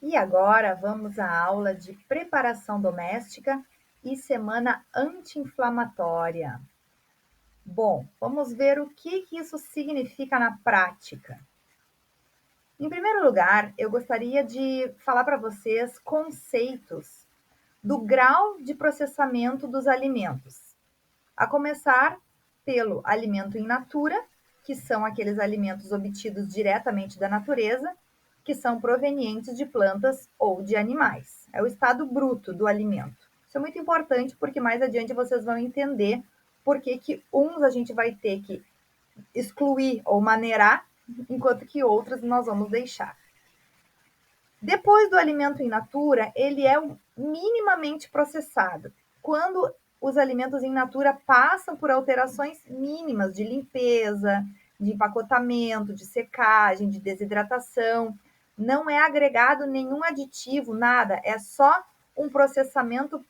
E agora vamos à aula de preparação doméstica e semana anti-inflamatória. Bom, vamos ver o que isso significa na prática. Em primeiro lugar, eu gostaria de falar para vocês conceitos do grau de processamento dos alimentos. A começar pelo alimento in natura, que são aqueles alimentos obtidos diretamente da natureza, que são provenientes de plantas ou de animais. É o estado bruto do alimento. Isso é muito importante porque mais adiante vocês vão entender por que uns a gente vai ter que excluir ou maneirar, enquanto que outros nós vamos deixar. Depois do alimento in natura, ele é minimamente processado. Quando os alimentos in natura passam por alterações mínimas de limpeza, de empacotamento, de secagem, de desidratação, não é agregado nenhum aditivo, nada, é só um processamento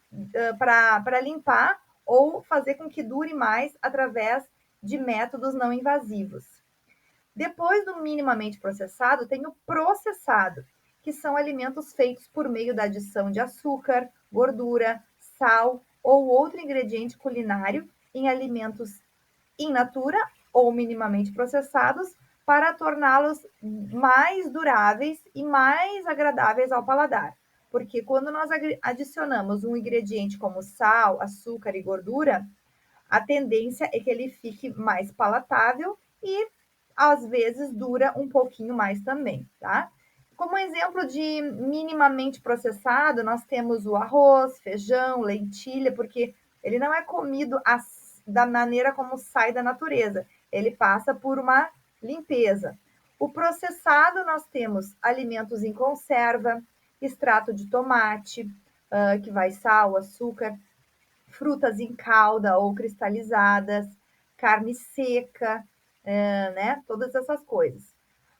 para limpar ou fazer com que dure mais através de métodos não invasivos. Depois do minimamente processado, tem o processado, que são alimentos feitos por meio da adição de açúcar, gordura, sal ou outro ingrediente culinário em alimentos in natura ou minimamente processados para torná-los mais duráveis e mais agradáveis ao paladar. Porque quando nós adicionamos um ingrediente como sal, açúcar e gordura, a tendência é que ele fique mais palatável e às vezes dura um pouquinho mais também, tá? Como exemplo de minimamente processado, nós temos o arroz, feijão, lentilha, porque ele não é comido da maneira como sai da natureza, ele passa por uma limpeza. O processado, nós temos alimentos em conserva, extrato de tomate, que vai sal, açúcar, frutas em calda ou cristalizadas, carne seca, né? Todas essas coisas.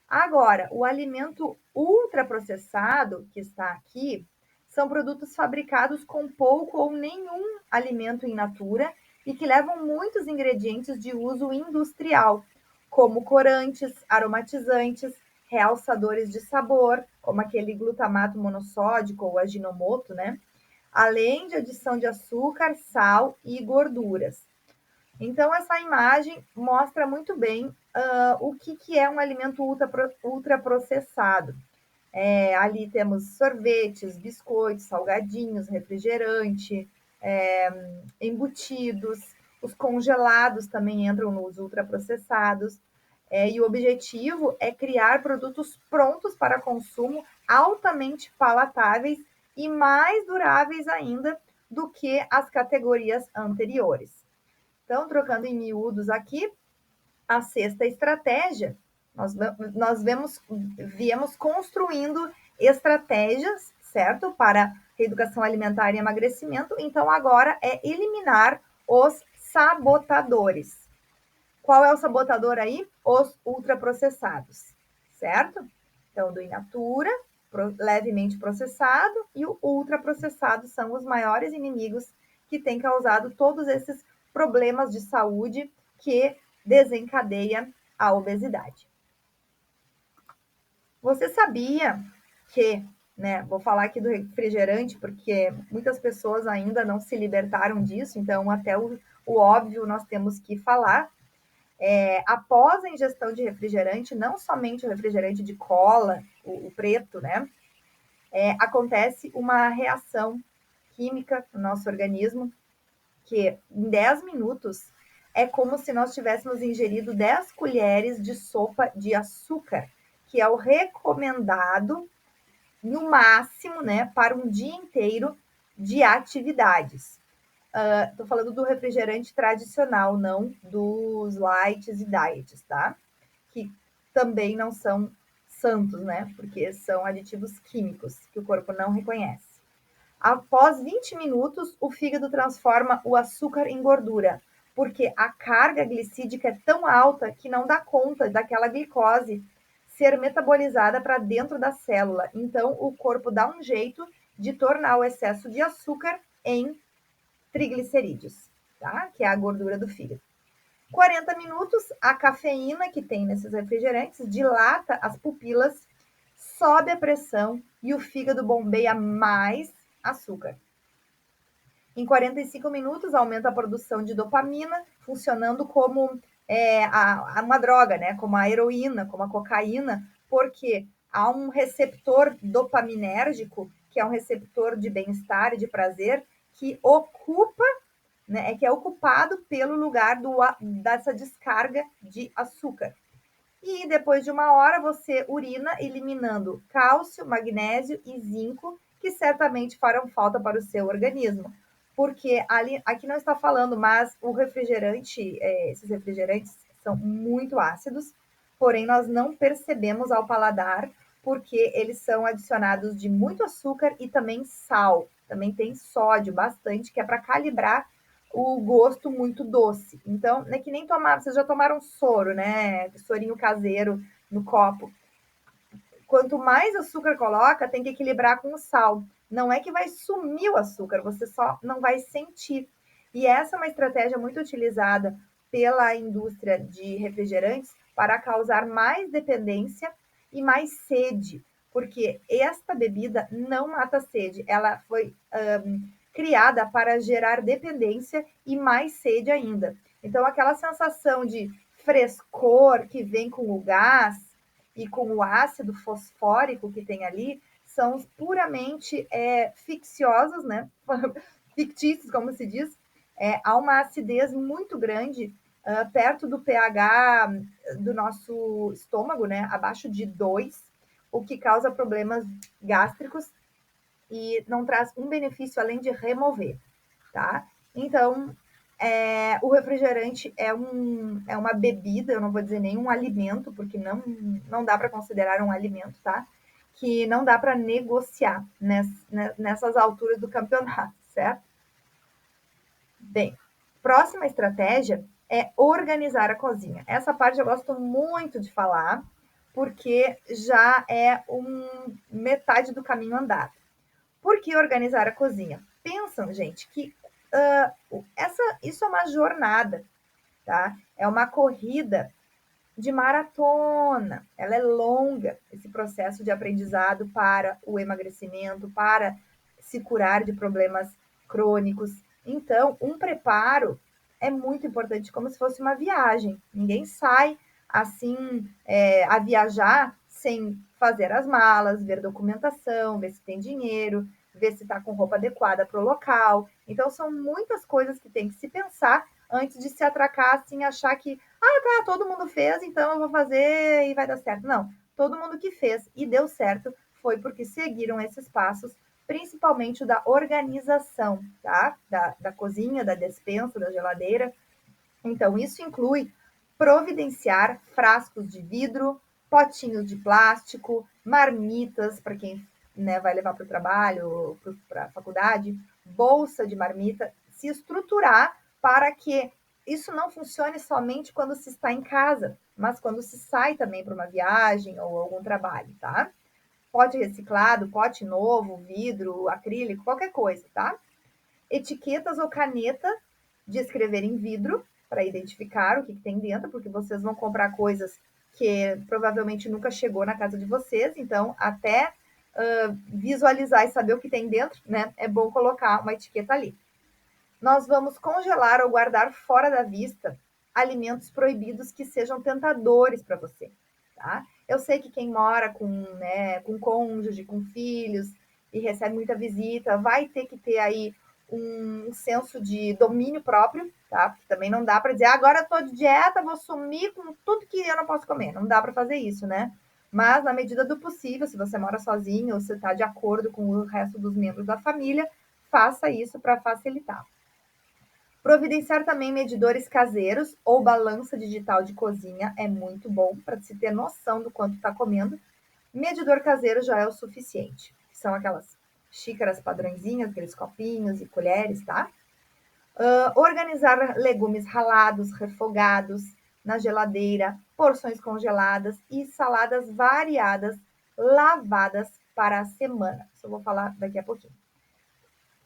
Agora, o alimento ultraprocessado que está aqui são produtos fabricados com pouco ou nenhum alimento in natura e que levam muitos ingredientes de uso industrial, como corantes, aromatizantes, realçadores de sabor, como aquele glutamato monossódico ou aginomoto, né? Além de adição de açúcar, sal e gorduras. Então, essa imagem mostra muito bem o que é um alimento ultraprocessado. Ali temos sorvetes, biscoitos, salgadinhos, refrigerante, embutidos, os congelados também entram nos ultraprocessados. E o objetivo é criar produtos prontos para consumo, altamente palatáveis e mais duráveis ainda do que as categorias anteriores. Então, trocando em miúdos aqui, a sexta estratégia, nós viemos construindo estratégias, certo? Para reeducação alimentar e emagrecimento. Então, agora é eliminar os sabotadores. Qual é o sabotador aí? Os ultraprocessados, certo? Então, do in natura, levemente processado, e o ultraprocessado são os maiores inimigos que têm causado todos esses problemas de saúde que desencadeia a obesidade. Você sabia que, né, vou falar aqui do refrigerante, porque muitas pessoas ainda não se libertaram disso, então até o óbvio nós temos que falar. Após a ingestão de refrigerante, não somente o refrigerante de cola, o preto, né? Acontece uma reação química no nosso organismo que em 10 minutos é como se nós tivéssemos ingerido 10 colheres de sopa de açúcar, que é o recomendado no máximo, né, para um dia inteiro de atividades. Estou falando do refrigerante tradicional, não dos lights e diets, tá? Que também não são santos, né? Porque são aditivos químicos que o corpo não reconhece. Após 20 minutos, o fígado transforma o açúcar em gordura, porque a carga glicídica é tão alta que não dá conta daquela glicose ser metabolizada para dentro da célula. Então, o corpo dá um jeito de tornar o excesso de açúcar em triglicerídeos, tá? Que é a gordura do fígado. 40 minutos, a cafeína que tem nesses refrigerantes dilata as pupilas, sobe a pressão e o fígado bombeia mais açúcar. Em 45 minutos, aumenta a produção de dopamina, funcionando como uma droga, né? Como a heroína, como a cocaína, porque há um receptor dopaminérgico, que é um receptor de bem-estar e de prazer, que ocupa, né, que é ocupado pelo lugar dessa descarga de açúcar. E depois de uma hora, você urina, eliminando cálcio, magnésio e zinco, que certamente farão falta para o seu organismo. Porque ali, aqui não está falando, mas o refrigerante, esses refrigerantes são muito ácidos, porém nós não percebemos ao paladar, porque eles são adicionados de muito açúcar e também sal. Também tem sódio bastante, que é para calibrar o gosto muito doce. Então, é que nem tomar, vocês já tomaram soro, né? Sorinho caseiro no copo. Quanto mais açúcar coloca, tem que equilibrar com o sal. Não é que vai sumir o açúcar, você só não vai sentir. E essa é uma estratégia muito utilizada pela indústria de refrigerantes para causar mais dependência e mais sede, porque esta bebida não mata a sede, ela foi criada para gerar dependência e mais sede ainda. Então, aquela sensação de frescor que vem com o gás e com o ácido fosfórico que tem ali, são puramente ficciosos, né? Fictícios, como se diz. Há uma acidez muito grande perto do pH do nosso estômago, né? Abaixo de 2, o que causa problemas gástricos e não traz um benefício além de remover, tá? Então, o refrigerante é uma bebida, eu não vou dizer nenhum alimento, porque não dá para considerar um alimento, tá? Que não dá para negociar nessas alturas do campeonato, certo? Bem, próxima estratégia é organizar a cozinha. Essa parte eu gosto muito de falar, porque já é metade do caminho andado. Por que organizar a cozinha? Pensam, gente, que isso é uma jornada, tá? É uma corrida de maratona. Ela é longa, esse processo de aprendizado para o emagrecimento, para se curar de problemas crônicos. Então, um preparo é muito importante, como se fosse uma viagem. Ninguém sai assim a viajar sem fazer as malas, ver documentação, ver se tem dinheiro, ver se está com roupa adequada para o local. Então, são muitas coisas que tem que se pensar antes de se atracar assim, achar que tá, todo mundo fez, então eu vou fazer e vai dar certo. Não, todo mundo que fez e deu certo foi porque seguiram esses passos, principalmente o da organização, tá? Da cozinha, da despensa, da geladeira. Então, isso inclui providenciar frascos de vidro, potinhos de plástico, marmitas para quem né, vai levar para o trabalho, para a faculdade, bolsa de marmita, se estruturar para que isso não funcione somente quando se está em casa, mas quando se sai também para uma viagem ou algum trabalho, tá? Pote reciclado, pote novo, vidro, acrílico, qualquer coisa, tá? Etiquetas ou caneta de escrever em vidro para identificar o que tem dentro, porque vocês vão comprar coisas que provavelmente nunca chegou na casa de vocês, então até visualizar e saber o que tem dentro, né? É bom colocar uma etiqueta ali. Nós vamos congelar ou guardar fora da vista alimentos proibidos que sejam tentadores para você, tá? Eu sei que quem mora com cônjuge, com filhos e recebe muita visita, vai ter que ter aí um senso de domínio próprio, tá? Porque também não dá para dizer, agora eu tô de dieta, vou sumir com tudo que eu não posso comer. Não dá para fazer isso, né? Mas, na medida do possível, se você mora sozinho ou se está de acordo com o resto dos membros da família, faça isso para facilitar. Providenciar também medidores caseiros ou balança digital de cozinha é muito bom para se ter noção do quanto está comendo. Medidor caseiro já é o suficiente. São aquelas xícaras padrõezinhas, aqueles copinhos e colheres, tá? Organizar legumes ralados, refogados na geladeira, porções congeladas e saladas variadas, lavadas para a semana. Isso eu vou falar daqui a pouquinho.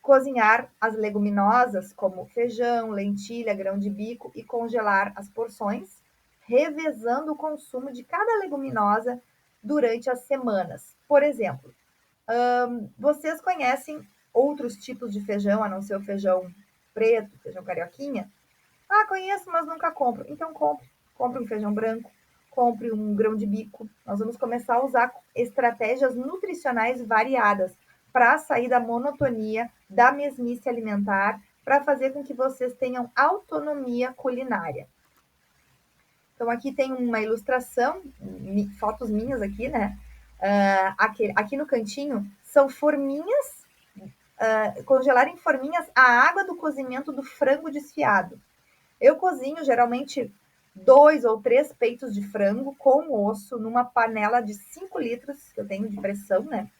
Cozinhar as leguminosas, como feijão, lentilha, grão de bico, e congelar as porções, revezando o consumo de cada leguminosa durante as semanas. Por exemplo, vocês conhecem outros tipos de feijão, a não ser o feijão preto, feijão carioquinha? Ah, conheço, mas nunca compro. Então compre. Compre um feijão branco, compre um grão de bico. Nós vamos começar a usar estratégias nutricionais variadas para sair da monotonia, da mesmice alimentar, para fazer com que vocês tenham autonomia culinária. Então, aqui tem uma ilustração, fotos minhas aqui, né? Aqui no cantinho são forminhas, congelar em forminhas a água do cozimento do frango desfiado. Eu cozinho geralmente 2 ou 3 peitos de frango com osso numa panela de 5 litros, que eu tenho de pressão, né?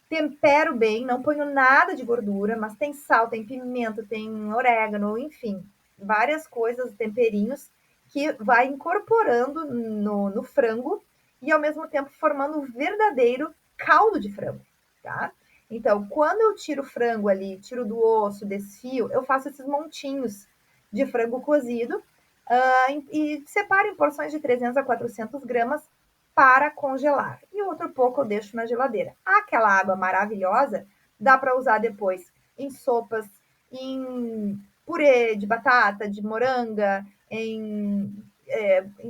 Tempero bem, não ponho nada de gordura, mas tem sal, tem pimenta, tem orégano, enfim, várias coisas, temperinhos, que vai incorporando no frango e ao mesmo tempo formando um verdadeiro caldo de frango, tá? Então, quando eu tiro o frango ali, tiro do osso, desfio, eu faço esses montinhos de frango cozido e separo em porções de 300 a 400 gramas para congelar. E outro pouco eu deixo na geladeira. Aquela água maravilhosa dá para usar depois em sopas, em purê de batata, de moranga, em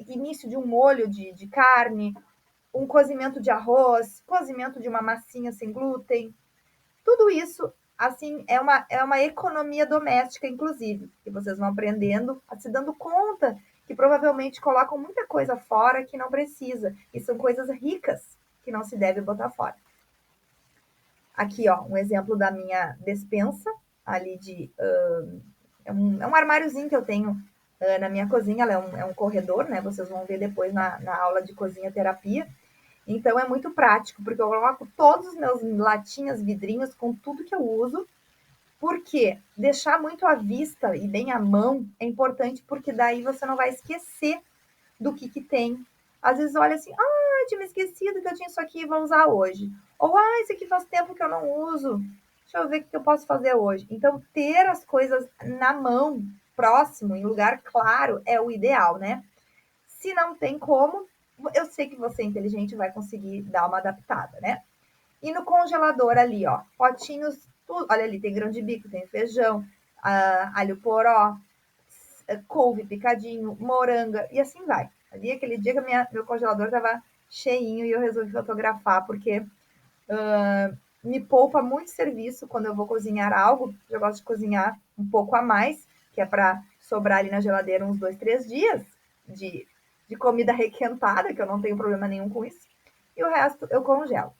início de um molho de carne, um cozimento de arroz, cozimento de uma massinha sem glúten. Tudo isso, assim, é uma economia doméstica, inclusive, que vocês vão aprendendo, se dando conta que provavelmente colocam muita coisa fora que não precisa, e são coisas ricas que não se deve botar fora. Aqui, ó, um exemplo da minha despensa, ali é um armáriozinho que eu tenho na minha cozinha, ela é um corredor, né? Vocês vão ver depois na aula de cozinha terapia. Então é muito prático, porque eu coloco todos os meus latinhas, vidrinhos com tudo que eu uso. Porque deixar muito à vista e bem à mão é importante, porque daí você não vai esquecer do que tem. Às vezes olha assim, tinha me esquecido que eu tinha isso aqui e vou usar hoje. Ou, isso aqui faz tempo que eu não uso. Deixa eu ver o que eu posso fazer hoje. Então, ter as coisas na mão, próximo, em lugar claro, é o ideal, né? Se não tem como, eu sei que você é inteligente vai conseguir dar uma adaptada, né? E no congelador ali, ó, potinhos, tudo, olha ali, tem grão de bico, tem feijão, alho poró, couve picadinho, moranga, e assim vai. Ali, aquele dia que meu congelador tava cheinho e eu resolvi fotografar, porque me poupa muito serviço quando eu vou cozinhar algo. Eu gosto de cozinhar um pouco a mais, que é para sobrar ali na geladeira uns 2, 3 dias de, de comida requentada, que eu não tenho problema nenhum com isso. E o resto eu congelo.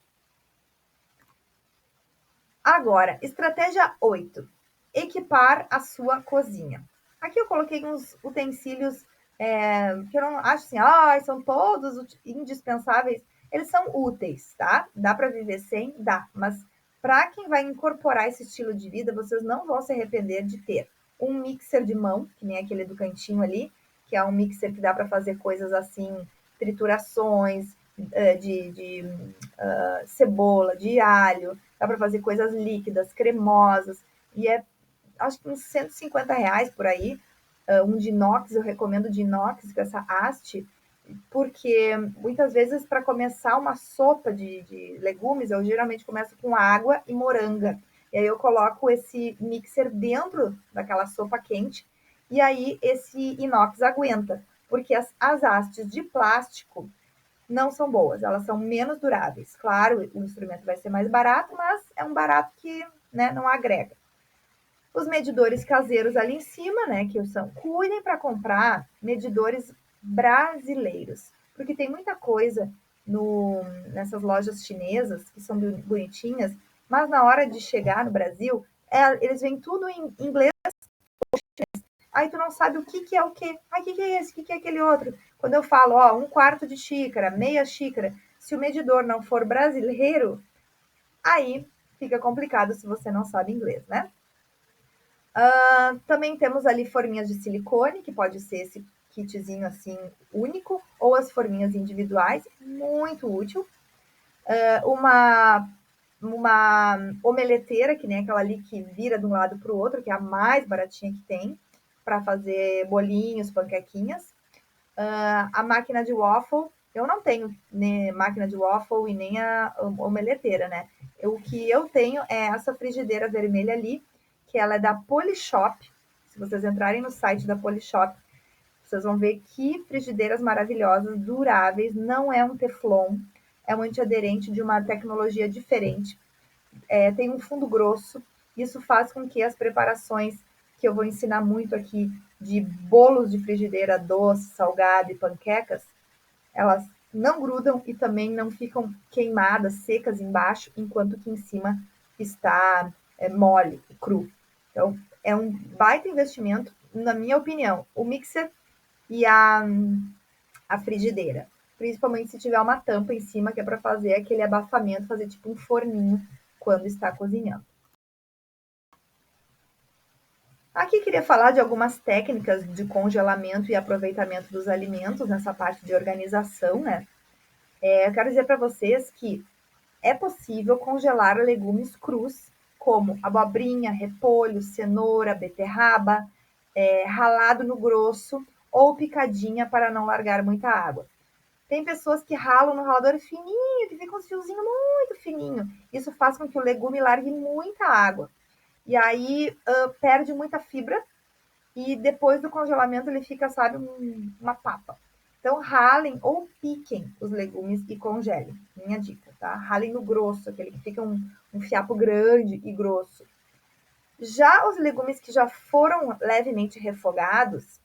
Agora, estratégia 8. Equipar a sua cozinha. Aqui eu coloquei uns utensílios que eu não acho assim, são todos indispensáveis. Eles são úteis, tá? Dá para viver sem? Dá. Mas para quem vai incorporar esse estilo de vida, vocês não vão se arrepender de ter um mixer de mão, que nem aquele do cantinho ali, que é um mixer que dá para fazer coisas assim, triturações de cebola, de alho, dá para fazer coisas líquidas, cremosas, e acho que uns R$ 150 por aí. Um de inox, eu recomendo de inox, com essa haste, porque muitas vezes para começar uma sopa de legumes, eu geralmente começo com água e moranga. E aí eu coloco esse mixer dentro daquela sopa quente, e aí esse inox aguenta, porque as hastes de plástico não são boas, elas são menos duráveis. Claro, o instrumento vai ser mais barato, mas é um barato que, né, não agrega. Os medidores caseiros ali em cima, né, que são, cuidem para comprar medidores brasileiros, porque tem muita coisa nessas lojas chinesas que são bonitinhas, mas na hora de chegar no Brasil, eles vêm tudo em inglês. Aí tu não sabe o que é o quê. O que é esse? O que é aquele outro? Quando eu falo, 1/4 de xícara, meia xícara, se o medidor não for brasileiro, aí fica complicado se você não sabe inglês, né? Também temos ali forminhas de silicone, que pode ser esse kitzinho assim único, ou as forminhas individuais, muito útil. Uma omeleteira, que nem aquela ali que vira de um lado para o outro, que é a mais baratinha que tem, para fazer bolinhos, panquequinhas. A máquina de waffle, Eu não tenho né, máquina de waffle e nem a omeleteira, né? O que eu tenho é essa frigideira vermelha ali, que ela é da Polishop. Se vocês entrarem no site da Polishop, vocês vão ver que frigideiras maravilhosas, duráveis, não é um teflon, é um antiaderente de uma tecnologia diferente. Tem um fundo grosso, isso faz com que as preparações que eu vou ensinar muito aqui de bolos de frigideira doce, salgado e panquecas, elas não grudam e também não ficam queimadas, secas embaixo, enquanto que em cima está mole, cru. Então, é um baita investimento, na minha opinião, o mixer e a frigideira. Principalmente se tiver uma tampa em cima, que é para fazer aquele abafamento, fazer tipo um forninho quando está cozinhando. Aqui queria falar de algumas técnicas de congelamento e aproveitamento dos alimentos nessa parte de organização, né? Eu quero dizer para vocês que é possível congelar legumes crus, como abobrinha, repolho, cenoura, beterraba, ralado no grosso ou picadinha para não largar muita água. Tem pessoas que ralam no ralador fininho, que fica um fiozinho muito fininho. Isso faz com que o legume largue muita água. E aí perde muita fibra e depois do congelamento ele fica, sabe, uma papa. Então, ralem ou piquem os legumes e congelem. Minha dica, tá? Ralem no grosso, aquele que fica um fiapo grande e grosso. Já os legumes que já foram levemente refogados,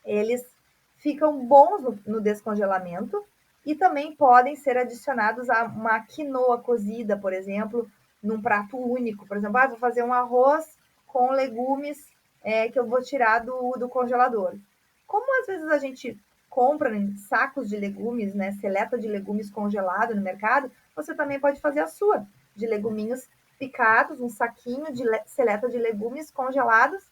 eles ficam bons no descongelamento e também podem ser adicionados a uma quinoa cozida, por exemplo, num prato único. Por exemplo, vou fazer um arroz com legumes que eu vou tirar do congelador. Como às vezes a gente compra sacos de legumes, né, seleta de legumes congelado no mercado, você também pode fazer a sua, de leguminhos picados, um saquinho de seleta de legumes congelados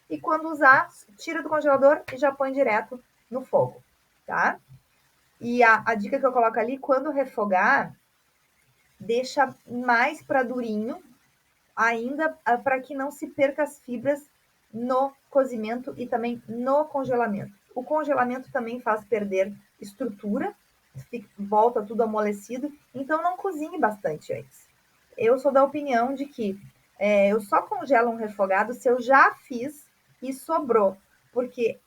e quando usar, tira do congelador e já põe direto no fogo, tá? E a dica que eu coloco ali, quando refogar, deixa mais para durinho, ainda para que não se perca as fibras no cozimento e também no congelamento. O congelamento também faz perder estrutura, volta tudo amolecido, então não cozinhe bastante antes. Eu sou da opinião de que eu só congelo um refogado se eu já fiz e sobrou, porque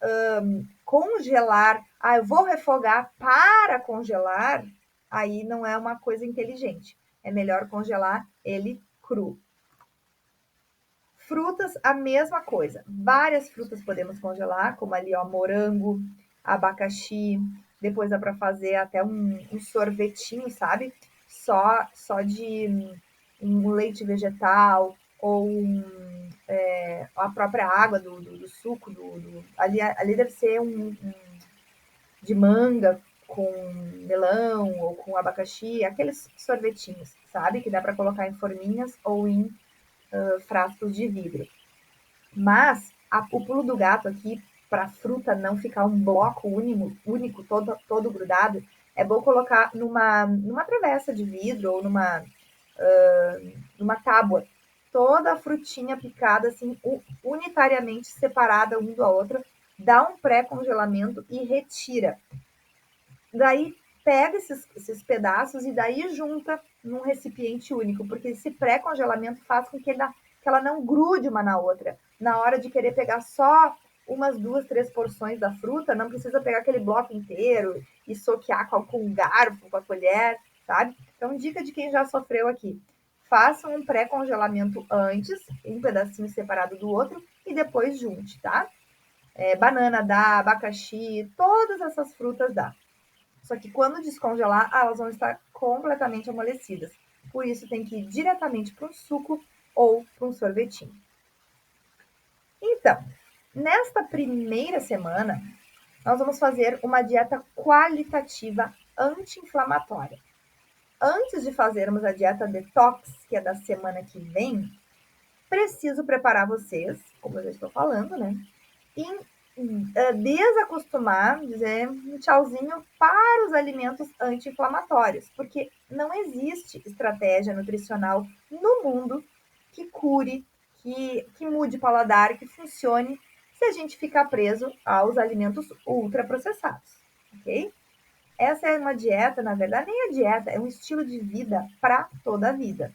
congelar, eu vou refogar para congelar, aí não é uma coisa inteligente. É melhor congelar ele cru. Frutas, a mesma coisa. Várias frutas podemos congelar, como ali, ó, morango, abacaxi. Depois dá para fazer até um sorvetinho, sabe? Só de um leite vegetal ou a própria água do suco. Ali deve ser de manga com melão ou com abacaxi, aqueles sorvetinhos, sabe? Que dá para colocar em forminhas ou em frascos de vidro. Mas o pulo do gato aqui, para a fruta não ficar um bloco único todo grudado, é bom colocar numa travessa de vidro ou numa tábua, toda a frutinha picada, assim, unitariamente separada um da outra, dá um pré-congelamento e retira. Daí pega esses pedaços e daí junta num recipiente único, porque esse pré-congelamento faz com que ela não grude uma na outra. Na hora de querer pegar só umas 2, 3 porções da fruta, não precisa pegar aquele bloco inteiro e soquear com um garfo, com a colher, sabe? Então, dica de quem já sofreu aqui. Faça um pré-congelamento antes, um pedacinho separado do outro, e depois junte, tá? Banana dá, abacaxi, todas essas frutas dá. Só que quando descongelar, elas vão estar completamente amolecidas. Por isso, tem que ir diretamente para um suco ou para um sorvetinho. Então, nesta primeira semana, nós vamos fazer uma dieta qualitativa anti-inflamatória. Antes de fazermos a dieta detox, que é da semana que vem, preciso preparar vocês, como eu já estou falando, né? Desacostumar, dizer um tchauzinho para os alimentos anti-inflamatórios, porque não existe estratégia nutricional no mundo que cure, que mude o paladar, que funcione se a gente ficar preso aos alimentos ultraprocessados, ok? essa é uma dieta, na verdade, nem é dieta, é um estilo de vida para toda a vida.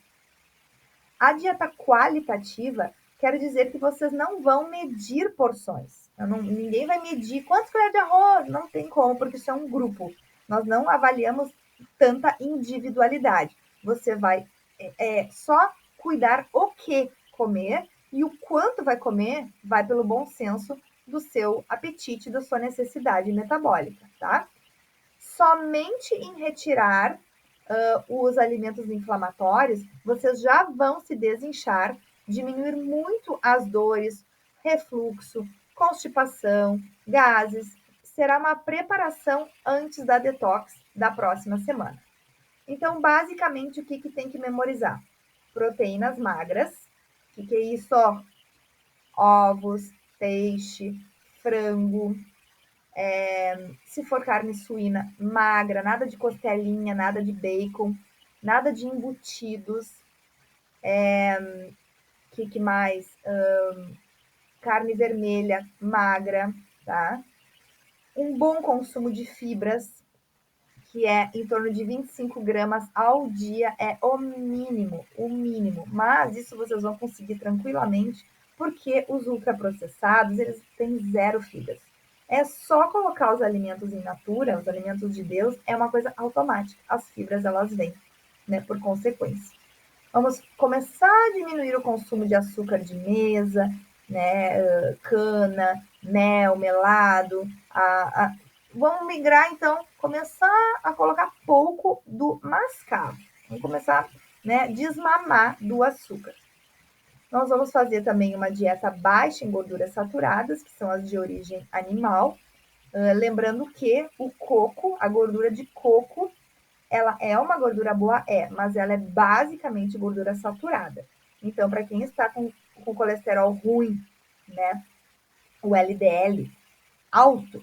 A dieta qualitativa quer dizer que vocês não vão medir porções. Ninguém vai medir quantos colheres de arroz, não tem como, porque isso é um grupo. Nós não avaliamos tanta individualidade. Você vai só cuidar o que comer e o quanto vai comer vai pelo bom senso do seu apetite, da sua necessidade metabólica, tá? Somente em retirar os alimentos inflamatórios, vocês já vão se desinchar, diminuir muito as dores, refluxo, constipação, gases. Será uma preparação antes da detox da próxima semana. Então, basicamente, o que tem que memorizar? Proteínas magras, que é isso? Ó, ovos, peixe, frango, se for carne suína, magra, nada de costelinha, nada de bacon, nada de embutidos. Que mais? Carne vermelha, magra, tá? Um bom consumo de fibras, que é em torno de 25 gramas ao dia, é o mínimo, o mínimo. Mas isso vocês vão conseguir tranquilamente, porque os ultraprocessados, eles têm zero fibras. É só colocar os alimentos in natura, os alimentos de Deus, é uma coisa automática. As fibras, elas vêm, né, por consequência. Vamos começar a diminuir o consumo de açúcar de mesa, né, cana, mel, melado. Vamos migrar, então, começar a colocar pouco do mascavo. Vamos começar, né, desmamar do açúcar. Nós vamos fazer também uma dieta baixa em gorduras saturadas, que são as de origem animal. Lembrando que o coco, a gordura de coco, ela é uma gordura boa? É, mas ela é basicamente gordura saturada. Então, para quem está com colesterol ruim, né, o LDL alto,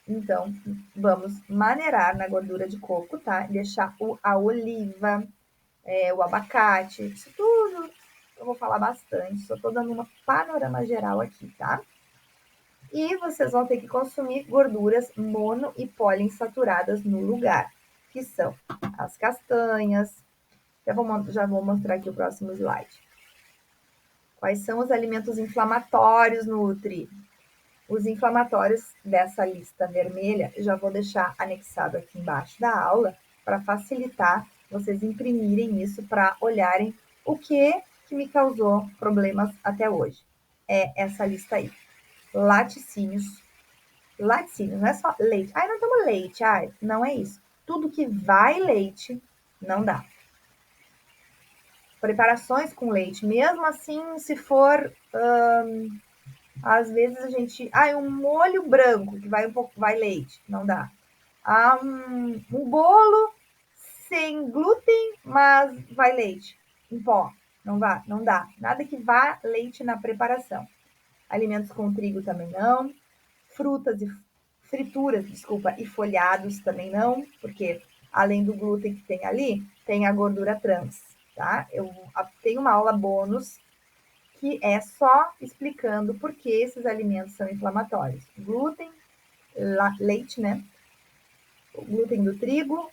então vamos maneirar na gordura de coco, tá? Deixar a oliva, o abacate, isso tudo eu vou falar bastante, só estou dando uma panorama geral aqui, tá? E vocês vão ter que consumir gorduras mono e poliinsaturadas no lugar, que são as castanhas. Já vou mostrar aqui o próximo slide. Quais são os alimentos inflamatórios, Nutri? Os inflamatórios dessa lista vermelha, já vou deixar anexado aqui embaixo da aula, para facilitar vocês imprimirem isso, para olharem o que me causou problemas até hoje. É essa lista aí. Laticínios, não é só leite. Ai, não tomo leite. Ai, não é isso. Tudo que vai leite, não dá. Preparações com leite, mesmo assim, se for, às vezes a gente, um molho branco, que vai um pouco, vai leite, não dá. Um bolo sem glúten, mas vai leite, em pó, não dá. Nada que vá leite na preparação. Alimentos com trigo também não. Frituras, desculpa, e folhados também não, porque além do glúten que tem ali, tem a gordura trans, tá? Eu tenho uma aula bônus que é só explicando por que esses alimentos são inflamatórios. Glúten, leite, né? O glúten do trigo,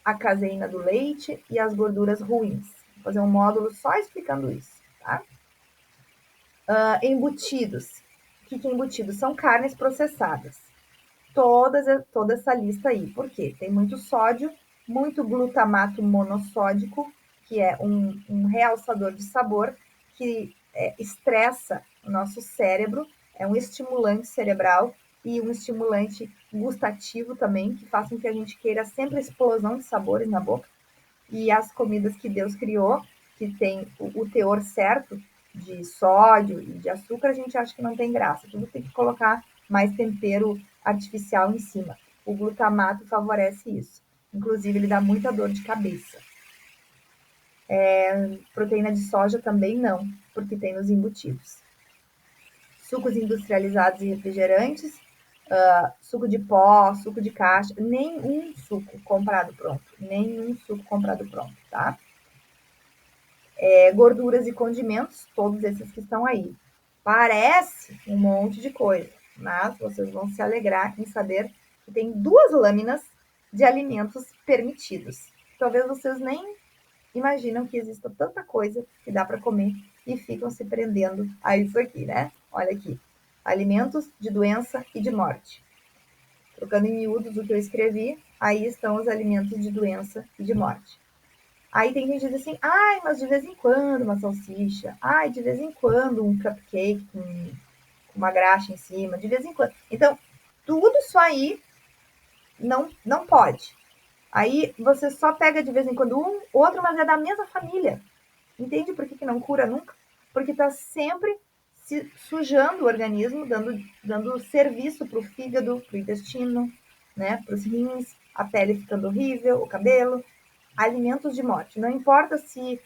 a caseína do leite e as gorduras ruins. Vou fazer um módulo só explicando isso, tá? Embutidos. O que é embutido? São carnes processadas. Toda essa lista aí. Por quê? Tem muito sódio, muito glutamato monossódico, que é um realçador de sabor, que estressa o nosso cérebro, é um estimulante cerebral e um estimulante gustativo também, que faz com que a gente queira sempre a explosão de sabores na boca. E as comidas que Deus criou, que tem o teor certo de sódio e de açúcar, a gente acha que não tem graça. Tudo tem que colocar mais tempero artificial em cima. O glutamato favorece isso. Inclusive, ele dá muita dor de cabeça. Proteína de soja também não, porque tem nos embutidos. Sucos industrializados e refrigerantes, suco de pó, suco de caixa, nenhum suco comprado pronto, tá? Gorduras e condimentos, todos esses que estão aí. Parece um monte de coisa, mas vocês vão se alegrar em saber que tem 2 lâminas de alimentos permitidos. Talvez vocês nem imaginam que exista tanta coisa que dá para comer e ficam se prendendo a isso aqui, né? Olha aqui, alimentos de doença e de morte. Trocando em miúdos o que eu escrevi, aí estão os alimentos de doença e de morte. Aí tem gente que diz assim, ai, mas de vez em quando uma salsicha, ai, de vez em quando um cupcake com uma graxa em cima, de vez em quando. Então, tudo isso aí não pode. Aí você só pega de vez em quando um, outro, mas é da mesma família. Entende por que não cura nunca? Porque está sempre se sujando o organismo, dando serviço para o fígado, para o intestino, né, para os rins, a pele ficando horrível, o cabelo. Alimentos de morte. Não importa se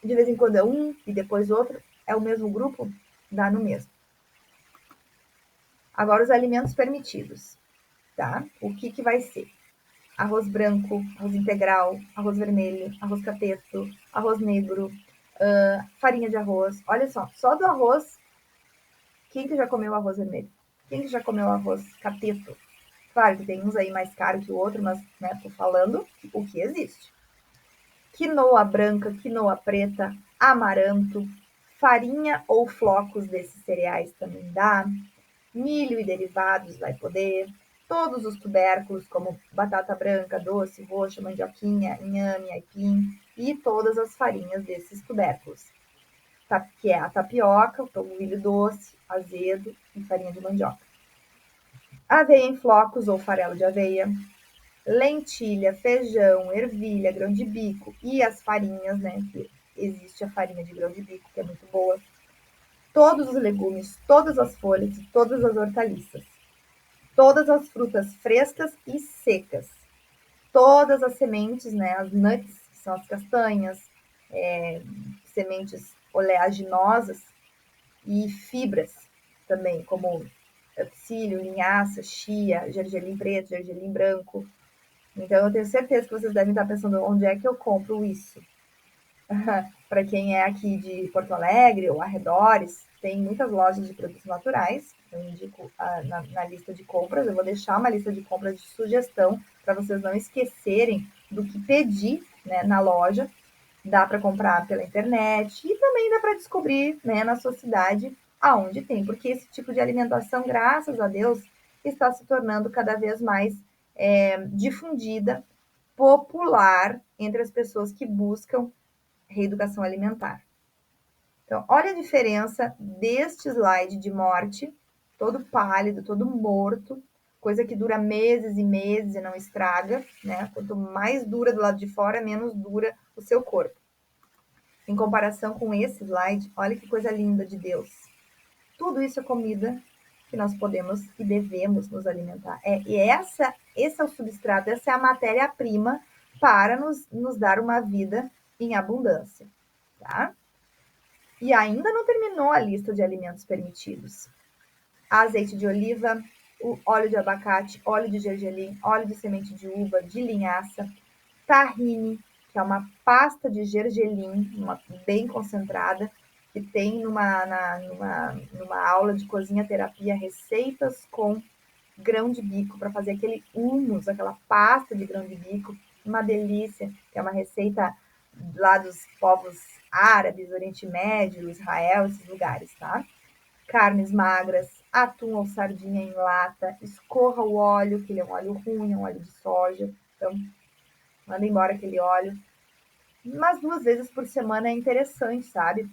de vez em quando é um e depois outro, é o mesmo grupo, dá no mesmo. Agora, os alimentos permitidos, tá? O que vai ser? Arroz branco, arroz integral, arroz vermelho, arroz cateto, arroz negro, farinha de arroz. Olha só do arroz, quem que já comeu arroz vermelho? Quem que já comeu arroz cateto? Claro que tem uns aí mais caro que o outro, mas né, tô falando o que existe. Quinoa branca, quinoa preta, amaranto, farinha ou flocos desses cereais também dá, milho e derivados vai poder, todos os tubérculos como batata branca, doce, roxa, mandioquinha, inhame, aipim e todas as farinhas desses tubérculos, que é a tapioca, o polvilho doce, azedo e farinha de mandioca. Aveia em flocos ou farelo de aveia, lentilha, feijão, ervilha, grão de bico e as farinhas, né? Que existe a farinha de grão de bico, que é muito boa. Todos os legumes, todas as folhas e todas as hortaliças. Todas as frutas frescas e secas. Todas as sementes, né? As nuts, que são as castanhas, sementes oleaginosas e fibras também, como psyllium, linhaça, chia, gergelim preto, gergelim branco. Então, eu tenho certeza que vocês devem estar pensando onde é que eu compro isso. Para quem é aqui de Porto Alegre ou arredores, tem muitas lojas de produtos naturais. Eu indico na lista de compras. Eu vou deixar uma lista de compras de sugestão para vocês não esquecerem do que pedir, né, na loja. Dá para comprar pela internet e também dá para descobrir, né, na sua cidade aonde tem, porque esse tipo de alimentação, graças a Deus, está se tornando cada vez mais difundida, popular entre as pessoas que buscam reeducação alimentar. Então, olha a diferença deste slide de morte, todo pálido, todo morto, coisa que dura meses e meses e não estraga, né? Quanto mais dura do lado de fora, menos dura o seu corpo. Em comparação com esse slide, olha que coisa linda de Deus. Tudo isso é comida que nós podemos e devemos nos alimentar. Esse é o substrato, essa é a matéria-prima para nos dar uma vida em abundância, tá? E ainda não terminou a lista de alimentos permitidos. Azeite de oliva, o óleo de abacate, óleo de gergelim, óleo de semente de uva, de linhaça, tahine, que é uma pasta de gergelim, bem concentrada, que tem numa aula de cozinha terapia receitas com grão de bico para fazer aquele hummus, aquela pasta de grão de bico, uma delícia, que é uma receita lá dos povos árabes, Oriente Médio, Israel, esses lugares, tá? Carnes magras, atum ou sardinha em lata, escorra o óleo, que ele é um óleo ruim, é um óleo de soja, então manda embora aquele óleo. Mas 2 vezes por semana é interessante, sabe?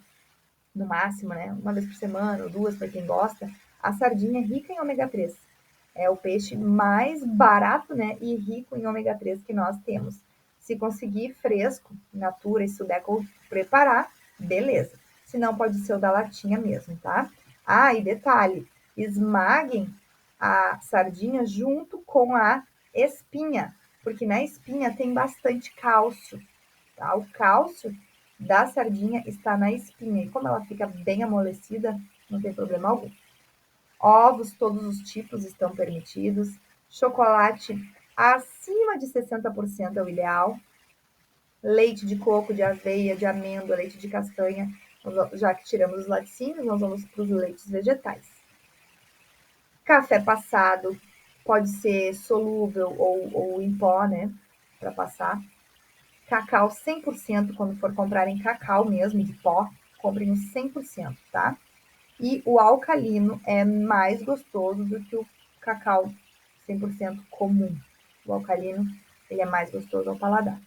No máximo, né? 1 vez por semana ou 2 para quem gosta. A sardinha é rica em ômega 3. É o peixe mais barato, né? E rico em ômega 3 que nós temos. Se conseguir fresco, natura e souber preparar, beleza. Se não, pode ser o da latinha mesmo, tá? Ah, e detalhe, esmaguem a sardinha junto com a espinha, porque na espinha tem bastante cálcio, tá? O cálcio da sardinha está na espinha, e como ela fica bem amolecida, não tem problema algum. Ovos, todos os tipos estão permitidos. Chocolate acima de 60% é o ideal. Leite de coco, de aveia, de amêndoa, leite de castanha. Já que tiramos os laticínios, nós vamos para os leites vegetais. Café passado, pode ser solúvel ou em pó, né, para passar. Cacau 100%, quando for comprarem cacau mesmo, de pó, comprem o 100%, tá? E o alcalino é mais gostoso do que o cacau 100% comum. O alcalino, ele é mais gostoso ao paladar.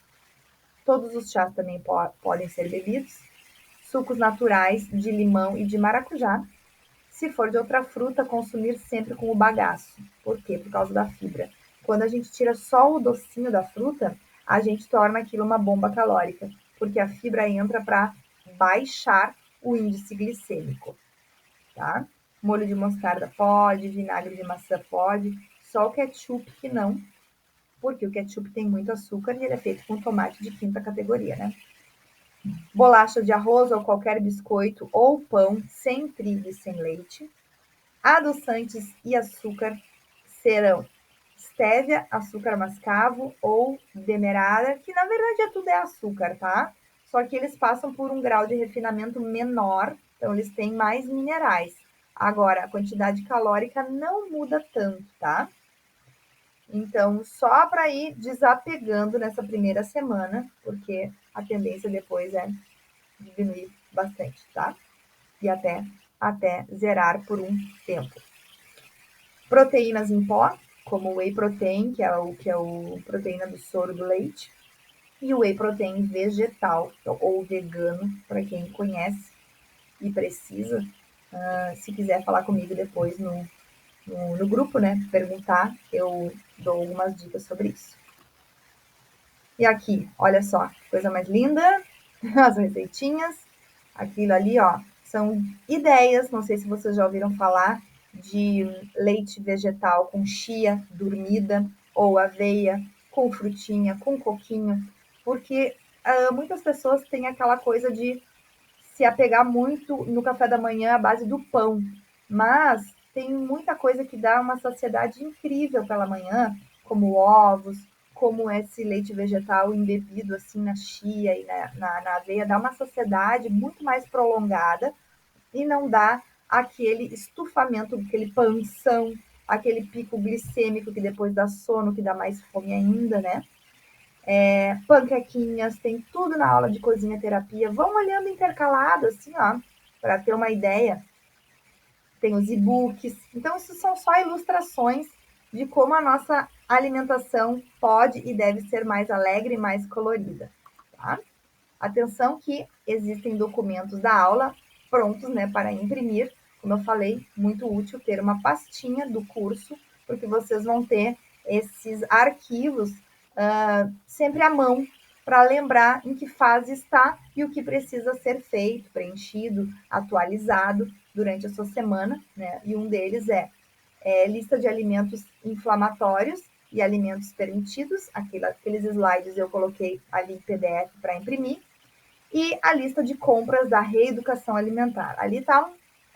Todos os chás também podem ser bebidos. Sucos naturais de limão e de maracujá. Se for de outra fruta, consumir sempre com o bagaço. Por quê? Por causa da fibra. Quando a gente tira só o docinho da fruta, a gente torna aquilo uma bomba calórica, porque a fibra entra para baixar o índice glicêmico, tá? Molho de mostarda pode, vinagre de maçã pode, só o ketchup que não, porque o ketchup tem muito açúcar e ele é feito com tomate de quinta categoria, né? Bolacha de arroz ou qualquer biscoito ou pão sem trigo e sem leite. Adoçantes e açúcar serão estévia, açúcar mascavo ou demerara, que na verdade tudo é açúcar, tá? Só que eles passam por um grau de refinamento menor, então eles têm mais minerais. Agora, a quantidade calórica não muda tanto, tá? Então, só para ir desapegando nessa primeira semana, porque a tendência depois é diminuir bastante, tá? E até zerar por um tempo. Proteínas em pó, como o whey protein, que é o proteína do soro do leite, e o whey protein vegetal ou vegano, para quem conhece e precisa. Se quiser falar comigo depois no grupo, né, perguntar, eu dou algumas dicas sobre isso. E aqui, olha só, coisa mais linda, as receitinhas. Aquilo ali, ó, são ideias, não sei se vocês já ouviram falar, de leite vegetal com chia dormida ou aveia, com frutinha, com coquinho, porque muitas pessoas têm aquela coisa de se apegar muito no café da manhã à base do pão, mas tem muita coisa que dá uma saciedade incrível pela manhã, como ovos, como esse leite vegetal embebido assim na chia e na aveia, dá uma saciedade muito mais prolongada e não dá aquele estufamento, aquele panção, aquele pico glicêmico que depois dá sono, que dá mais fome ainda, né? Panquequinhas, tem tudo na aula de cozinha terapia. Vão olhando intercalado, assim, ó, para ter uma ideia. Tem os e-books. Então, isso são só ilustrações de como a nossa alimentação pode e deve ser mais alegre e mais colorida, tá? Atenção que existem documentos da aula prontos, né, para imprimir. Como eu falei, muito útil ter uma pastinha do curso, porque vocês vão ter esses arquivos sempre à mão para lembrar em que fase está e o que precisa ser feito, preenchido, atualizado durante a sua semana, né? E um deles é lista de alimentos inflamatórios e alimentos permitidos, aqueles slides eu coloquei ali em PDF para imprimir, e a lista de compras da reeducação alimentar. Ali tá,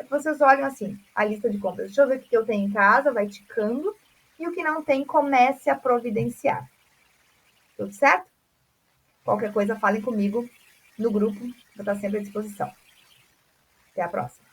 vocês olham assim, a lista de compras. Deixa eu ver o que eu tenho em casa, vai ticando, e o que não tem, comece a providenciar. Tudo certo? Qualquer coisa, falem comigo no grupo, eu estou sempre à disposição. Até a próxima.